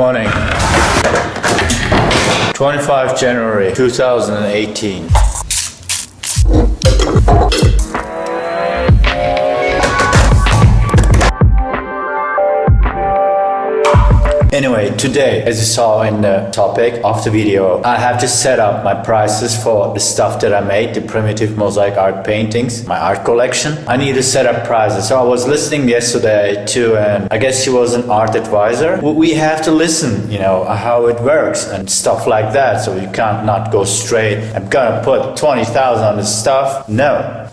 Morning. 25 January 2018. Anyway, today, as you saw in the topic of the video, I have to set up my prices for the stuff that I made, the primitive mosaic art paintings, my art collection. I need to set up prices. So I was listening yesterday to I guess she was an art advisor. We have to listen, how it works and stuff like that. So you can't not go straight. I'm gonna put 20,000 on this stuff. No,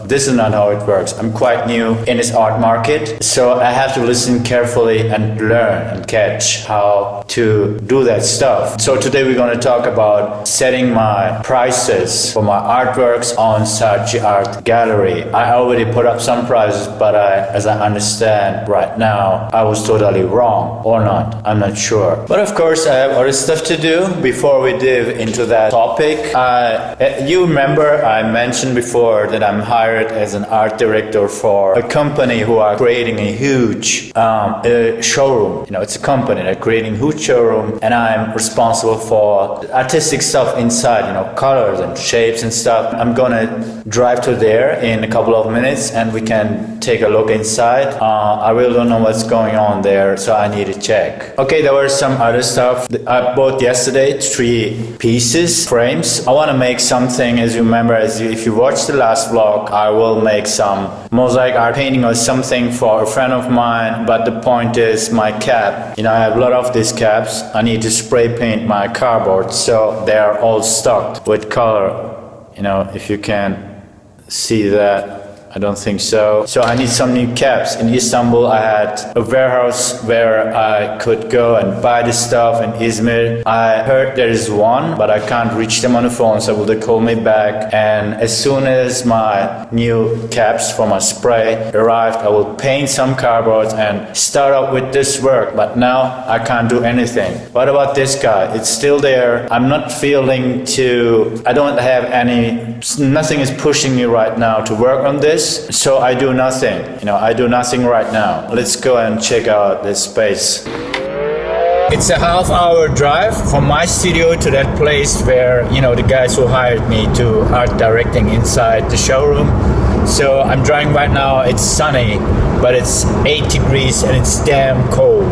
this is not how it works. I'm quite new in this art market. So I have to listen carefully and learn and catch how to do that stuff. So today we're going to talk about setting my prices for my artworks on Saatchi Art Gallery. I already put up some prices, but as I understand right now, I was totally wrong or not. I'm not sure. But of course, I have other stuff to do before we dive into that topic. You remember I mentioned before that I'm hired as an art director for a company who are creating a huge showroom. It's a company. They're creating a huge showroom, and I'm responsible for the artistic stuff inside, colors and shapes and stuff. I'm gonna drive to there in a couple of minutes and we can take a look inside. I really don't know what's going on there, so I need to check. Okay, there were some other stuff I bought yesterday, 3 pieces, frames. I want to make something, as you remember, if you watched the last vlog, I will make some mosaic art painting or something for a friend of mine, but the point is my cap. I have a lot of these caps. I need to spray paint my cardboard, so they are all stocked with color. If you can see that. I don't think so. So I need some new caps. In Istanbul, I had a warehouse where I could go and buy this stuff in Izmir. I heard there is one, but I can't reach them on the phone, so will they call me back? And as soon as my new caps for my spray arrived, I will paint some cardboards and start up with this work. But now I can't do anything. What about this guy? It's still there. I'm not feeling I don't have nothing is pushing me right now to work on this. So I do nothing, I do nothing right now. Let's go and check out this space. It's a half-hour drive from my studio to that place where, the guys who hired me to art directing inside the showroom. So I'm driving right now, it's sunny, but it's 8 degrees and it's damn cold.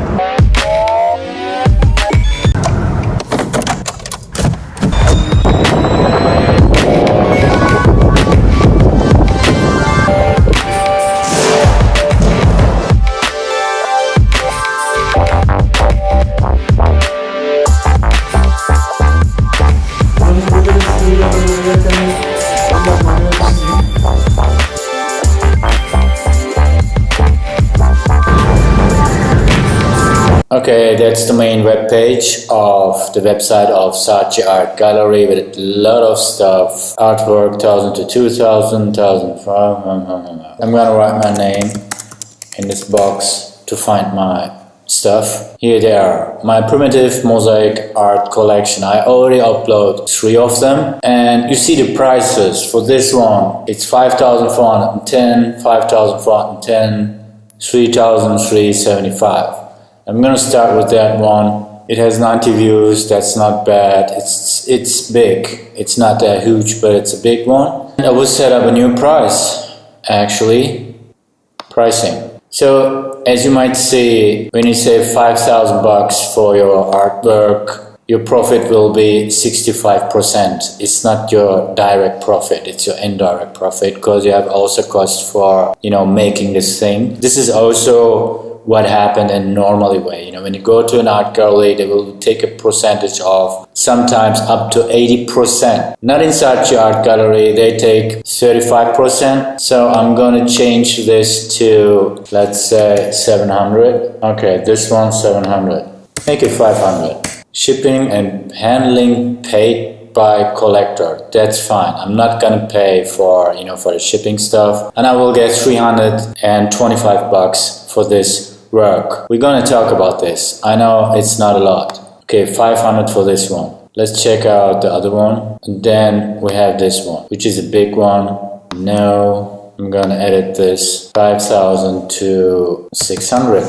Okay, that's the main web page of the website of Saatchi Art Gallery with a lot of stuff. Artwork 1,000 to 2,000, 1,005. I'm gonna write my name in this box to find my stuff. Here they are, my primitive mosaic art collection. I already uploaded 3 of them, and you see the prices for this one. It's 5,410, 5,410, 3,375. I'm gonna start with that one. It has 90 views, that's not bad. It's big. It's not that huge, but it's a big one. I will set up a new price, actually. Pricing. So, as you might see, when you say 5,000 bucks for your artwork, your profit will be 65%. It's not your direct profit, it's your indirect profit, because you have also cost for, making this thing. This is also what happened in normally way. When you go to an art gallery, they will take a percentage of sometimes up to 80%. Not in Saatchi Art Gallery, they take 35%. So I'm gonna change this to, let's say, 700. Okay, this one 700. Make it 500. Shipping and handling paid by collector. That's fine. I'm not gonna pay for for the shipping stuff, and I will get 325 bucks for this work. We're gonna talk about this. I know it's not a lot. Okay, 500 for this one. Let's check out the other one. And then we have this one, which is a big one. No, I'm gonna edit this 5,000 to 600.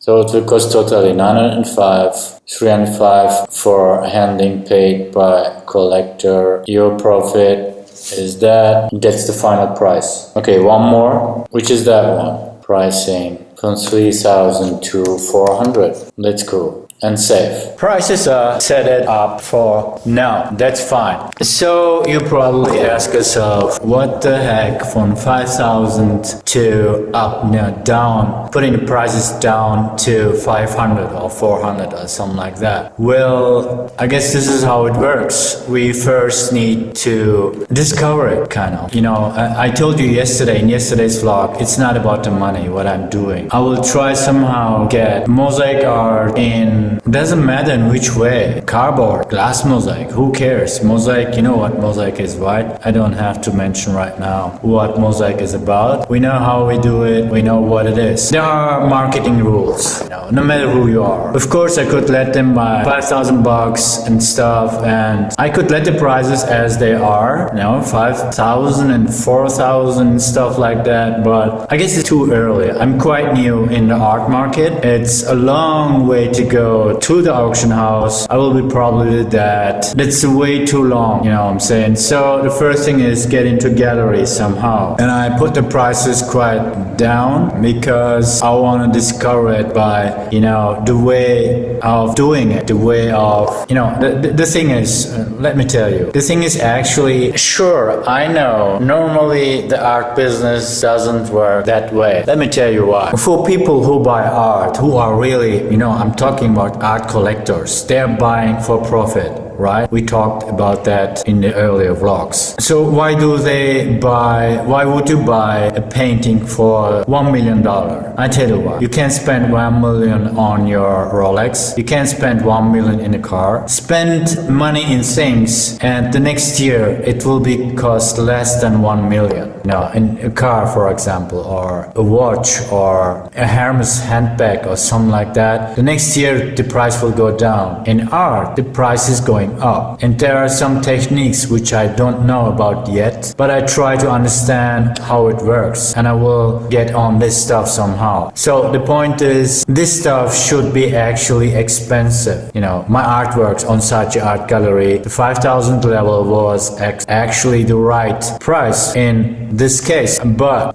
So it will cost totally 905, 305 for handling paid by collector. Your profit is that's the final price. Okay, one more, which is that one. Pricing from 3,000 to 400. Let's go. And save. Prices are set it up for now. That's fine. So you probably ask yourself, what the heck from 5,000 to up, down, putting the prices down to 500 or 400 or something like that. Well, I guess this is how it works. We first need to discover it, kind of. I told you yesterday in yesterday's vlog, it's not about the money, what I'm doing. I will try somehow get mosaic art in, doesn't matter in which way, cardboard, glass mosaic, who cares? Mosaic, you know what mosaic is, right? I don't have to mention right now what mosaic is about. We know how we do it, we know what it is. There are marketing rules, no matter who you are. Of course, I could let them buy 5,000 bucks and stuff, and I could let the prices as they are, 5,000 and 4,000 stuff like that, but I guess it's too early. I'm quite new in the art market. It's a long way to go to the auction house. I will be probably that. That's way too long, you know what I'm saying? So the first thing is get into gallery somehow. And I put the prices quite down because I want to discover it by, the way of doing it, the way of, the thing is, let me tell you, the thing is actually, sure, I know normally the art business doesn't work that way. Let me tell you why. For people who buy art, who are really, I'm talking about art collectors, they're buying for profit, right? We talked about that in the earlier vlogs. So why would you buy a painting for $1 million? I tell you what, you can spend $1 million on your Rolex, you can spend $1 million in a car, spend money in things, and the next year it will be cost less than $1 million. In a car, for example, or a watch, or a Hermes handbag, or something like that. The next year the price will go down. In art, the price is going up. And there are some techniques which I don't know about yet, but I try to understand how it works, and I will get on this stuff somehow. So the point is, this stuff should be actually expensive. My artworks on Saatchi Art Gallery, the 5,000 level was actually the right price in this case. But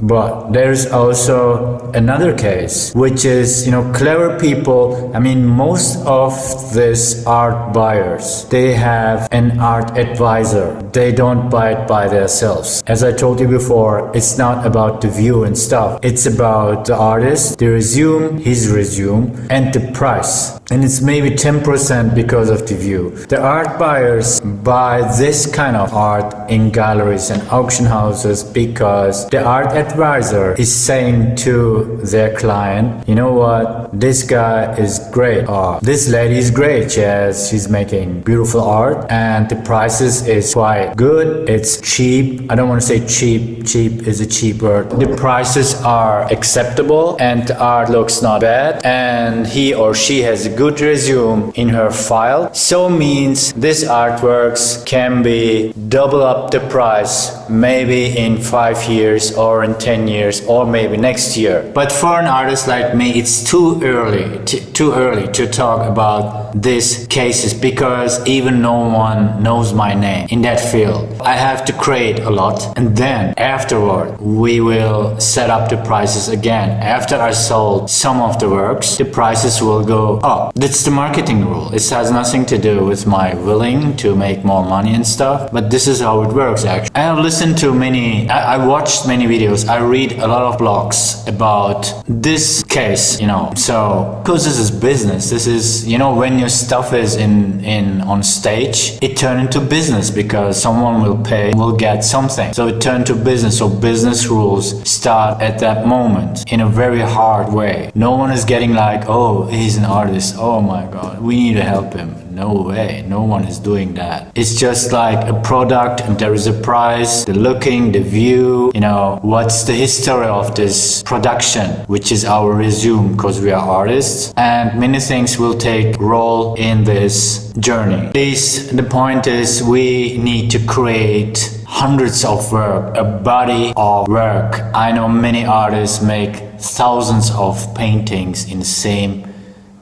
there's also another case, which is, clever people. Most of these art buyers, they have an art advisor. They don't buy it by themselves. As I told you before, it's not about the view and stuff. It's about the artist, the resume, his resume, and the price. And it's maybe 10% because of the view. The art buyers buy this kind of art in galleries and auction houses because the art advisor is saying to their client, you know what, this guy is great, or this lady is great, she's making beautiful art, and the prices is quite good, it's cheap. I don't want to say cheap is a cheap word. The prices are acceptable and the art looks not bad, and he or she has a good resume in her file, so means this artworks can be double up the price maybe in 5 years or in 10 years or maybe next year. But for an artist like me, it's too early to talk about these cases because even no one knows my name in that field. I have to create a lot, and then afterward we will set up the prices again. After I sold some of the works, the prices will go up. That's the marketing rule. It has nothing to do with my willing to make more money and stuff, but this is how it works actually. I have listened to I watched many videos, I read a lot of blogs about this case, so because this is business, this is, when your stuff is on stage, it turned into business because someone will get something, so it turned to business. So business rules start at that moment in a very hard way. No one is getting like, oh, he's an artist, oh my god, we need to help him. No way, no one is doing that. It's just like a product and there is a price, the looking, the view, what's the history of this production, which is our resume because we are artists, and many things will take role in this journey. Please, the point is we need to create hundreds of work, a body of work. I know many artists make thousands of paintings in the same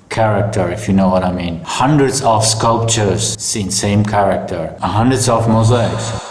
character, if you know what I mean. Hundreds of sculptures in same character, hundreds of mosaics.